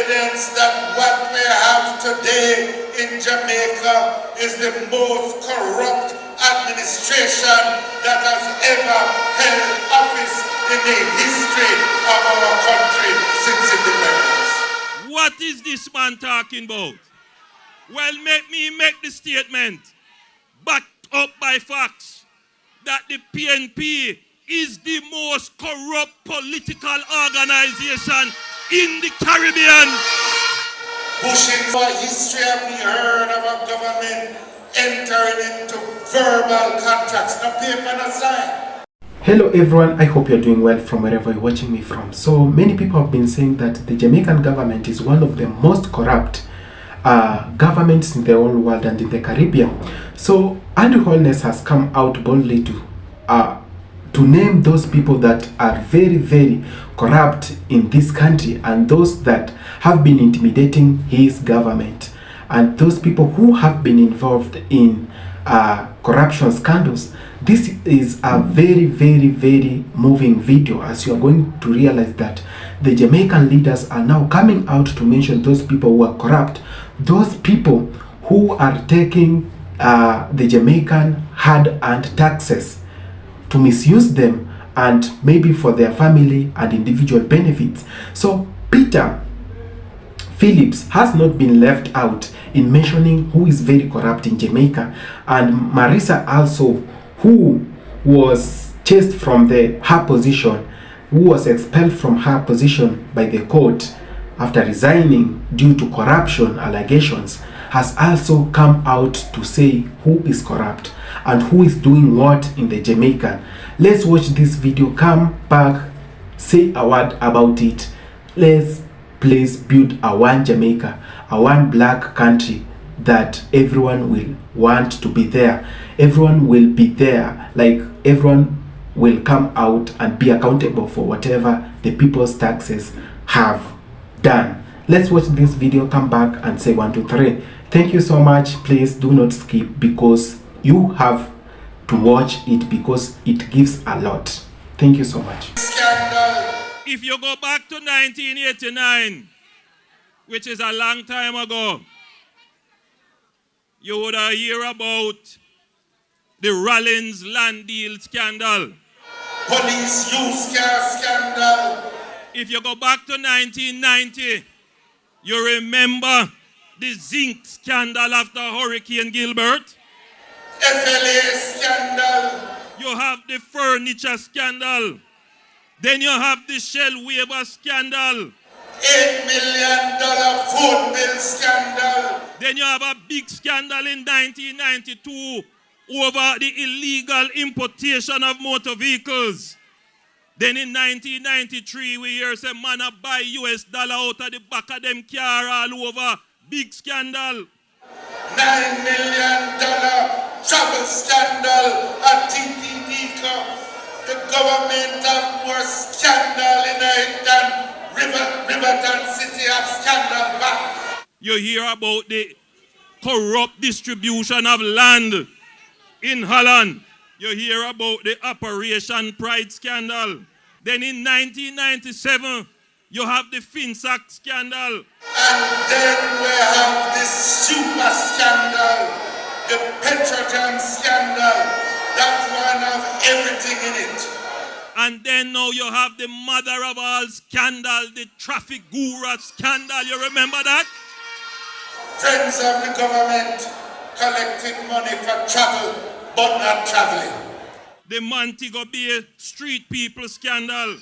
evidence that what we have today in Jamaica is the most corrupt administration that has ever held office in the history of our country since independence. What is this man talking about? Well, make me make the statement, backed up by facts, that the PNP is the most corrupt political organization in the Caribbean. Pushing for history, have we heard of a government entering into verbal contracts, no paper, no sign. Hello everyone, I hope you're doing well from wherever you're watching me from. So many people have been saying that the Jamaican government is one of the most corrupt governments in the whole world and in the Caribbean. So Andrew Holness has come out boldly to name those people that are very, very corrupt in this country and those that have been intimidating his government and those people who have been involved in corruption scandals. This is a very, very, very moving video, as you are going to realize that the Jamaican leaders are now coming out to mention those people who are corrupt, those people who are taking the Jamaican hard-earned taxes to misuse them and maybe for their family and individual benefits. So Peter Phillips has not been left out in mentioning who is very corrupt in Jamaica, and Marisa also, who was chased from her position, who was expelled from her position by the court after resigning due to corruption allegations, has also come out to say who is corrupt and who is doing what in the Jamaican. Let's watch this video, come back, say a word about it. Let's please build a one Jamaica, a one black country that everyone will want to be there. Everyone will be there, like everyone will come out and be accountable for whatever the people's taxes have done. Let's watch this video, come back and say 1, 2, 3. Thank you so much. Please do not skip, because you have to watch it because it gives a lot. Thank you so much. If you go back to 1989, which is a long time ago, you would hear about the Rollins land deal scandal. Police use car scandal. If you go back to 1990, you remember the zinc scandal after Hurricane Gilbert. FLA scandal. You have the furniture scandal. Then you have the Shell waiver scandal. $8 million phone bill scandal. Then you have a big scandal in 1992 over the illegal importation of motor vehicles. Then in 1993, we hear some man buy US dollar out of the back of them car all over. Big scandal. $9 million travel scandal at TTD. The government have more scandal in it than Riverton City have scandal back. You hear about the corrupt distribution of land in Holland. You hear about the Operation Pride scandal. Then in 1997, you have the FinSac scandal. And then we have the super scandal, the Petrojam scandal. That one have everything in it. And then now you have the mother of all scandal, the traffic guru scandal. You remember that? Friends of the government collecting money for travel, but not traveling. The Montego Bay street people scandal.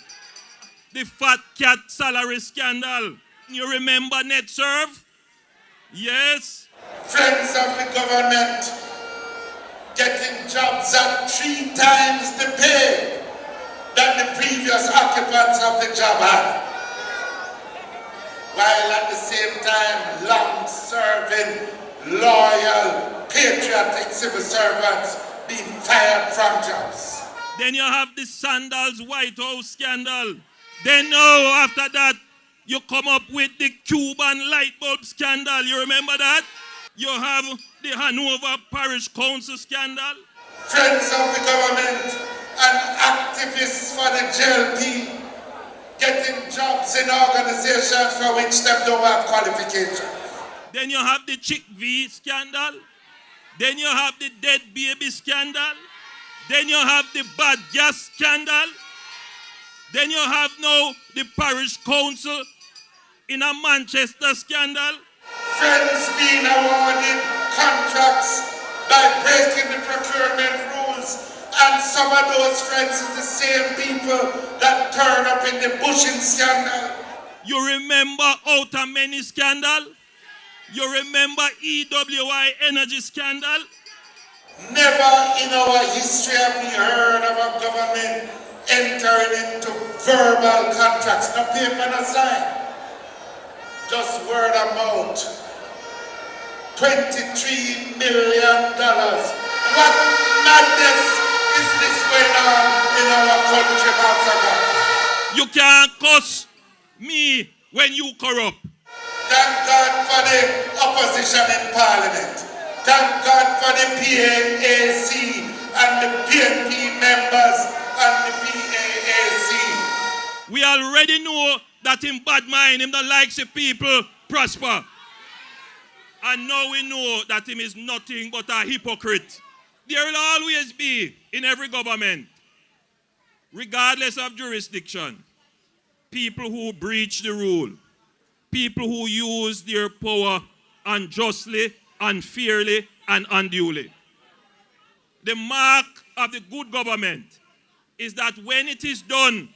The fat cat salary scandal. You remember NetServe? Yes. Friends of the government getting jobs at 3 times the pay that the previous occupants of the job had, while at the same time long-serving, loyal, patriotic civil servants being fired from jobs. Then you have the Sandals White House scandal. Then now after that, you come up with the Cuban light bulb scandal. You remember that? You have the Hanover Parish Council scandal. Friends of the government and activists for the JLP getting jobs in organizations for which they don't have qualifications. Then you have the Chick V scandal. Then you have the dead baby scandal. Then you have the bad gas scandal. Then you have now the parish council in a Manchester scandal. Friends being awarded contracts by breaking the procurement rules. And some of those friends is the same people that turn up in the bushing scandal. You remember Outer Many scandal? You remember EWI energy scandal? Never in our history have we heard of a government entering into verbal contracts. No paper, no sign. Just word of mouth. $23 million. What madness is this going on in our country, Master? You can't cuss me when you corrupt. Thank God for the opposition in Parliament. Thank God for the PAAC and the PNP members and the PAAC. We already know that in bad mind, him that likes the people prosper. And now we know that him is nothing but a hypocrite. There will always be in every government, regardless of jurisdiction, people who breach the rule, people who use their power unjustly, unfairly, and unduly. The mark of the good government is that when it is done,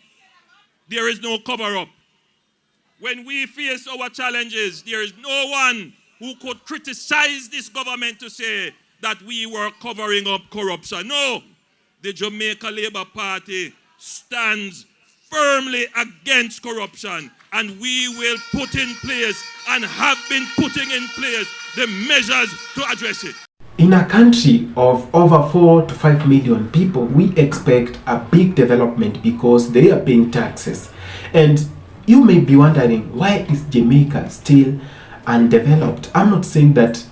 there is no cover-up. When we face our challenges, there is no one who could criticize this government to say that we were covering up corruption. No, the Jamaica Labour Party stands firmly against corruption, and we will put in place and have been putting in place the measures to address it. In a country of over 4 to 5 million people, we expect a big development because they are paying taxes. And you may be wondering, why is Jamaica still undeveloped? I'm not saying that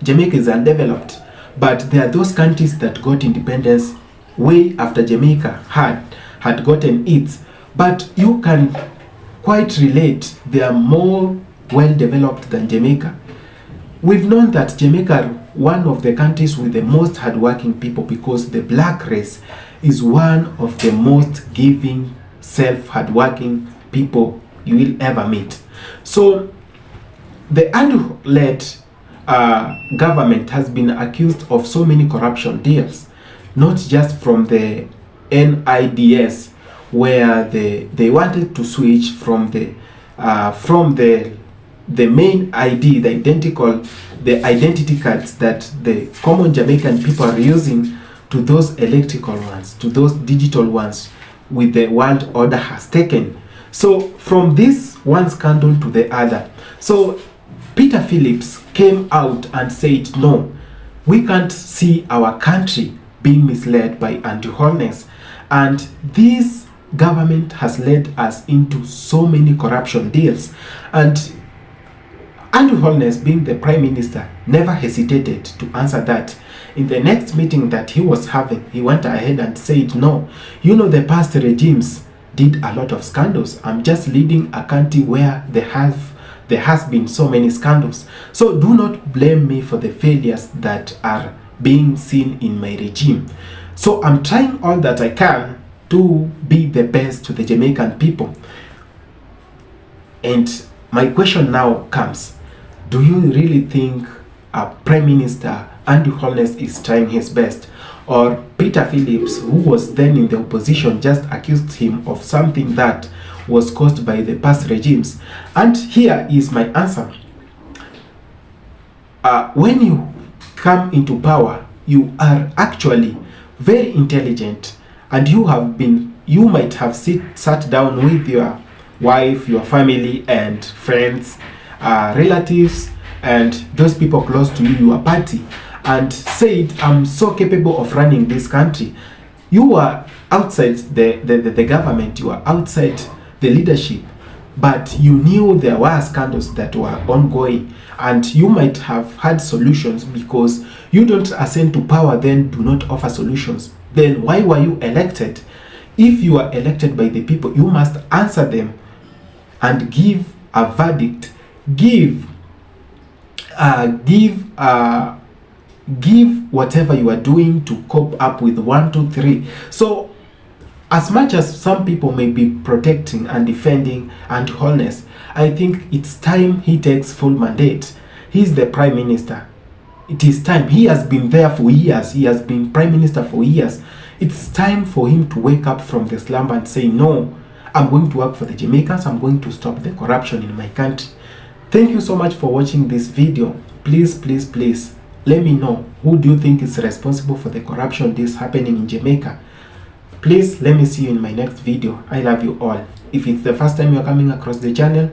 Jamaica is undeveloped, but there are those countries that got independence way after Jamaica had gotten its. But you can quite relate, they are more well developed than Jamaica. We've known that Jamaica, one of the countries with the most hardworking people, because the black race is one of the most giving, hardworking people you will ever meet. So the ANDU-led government has been accused of so many corruption deals, not just from the NIDS, where they wanted to switch from the main ID, the identity cards that the common Jamaican people are using, to those electrical ones, to those digital ones with the world order has taken. So from this one scandal to the other. So Peter Phillips came out and said, no, we can't see our country being misled by anti-Holness. And this government has led us into so many corruption deals. And Andrew Holness, being the Prime Minister, never hesitated to answer that. In the next meeting that he was having, he went ahead and said, no, you know, the past regimes did a lot of scandals. I'm just leading a country where there has been so many scandals. So do not blame me for the failures that are being seen in my regime. So I'm trying all that I can to be the best to the Jamaican people. And my question now comes, do you really think Prime Minister Andrew Holness is trying his best? Or Peter Phillips, who was then in the opposition, just accused him of something that was caused by the past regimes? And here is my answer. When you come into power, you are actually very intelligent, and you might have sat down with your wife, your family, and friends, relatives, and those people close to you, your party, and said, I'm so capable of running this country. You are outside the government, you are outside the leadership, but you knew there were scandals that were ongoing, and you might have had solutions, because you don't ascend to power, then do not offer solutions. Then why were you elected? If you are elected by the people, you must answer them and give a verdict, give whatever you are doing to cope up with 1, 2, 3. So as much as some people may be protecting and defending and Holness, I think it's time he takes full mandate. He's the prime minister. It is time. He has been there for years. He has been prime minister for years. It's time for him to wake up from the slumber and say, no, I'm going to work for the Jamaicans. I'm going to stop the corruption in my country. Thank you so much for watching this video. Please, please, please, let me know, who do you think is responsible for the corruption that's happening in Jamaica? Please let me see you in my next video. I love you all. If it's the first time you're coming across the channel,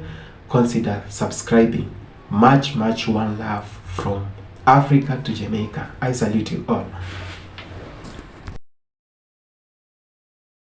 consider subscribing. Much one love from Africa to Jamaica. I salute you all.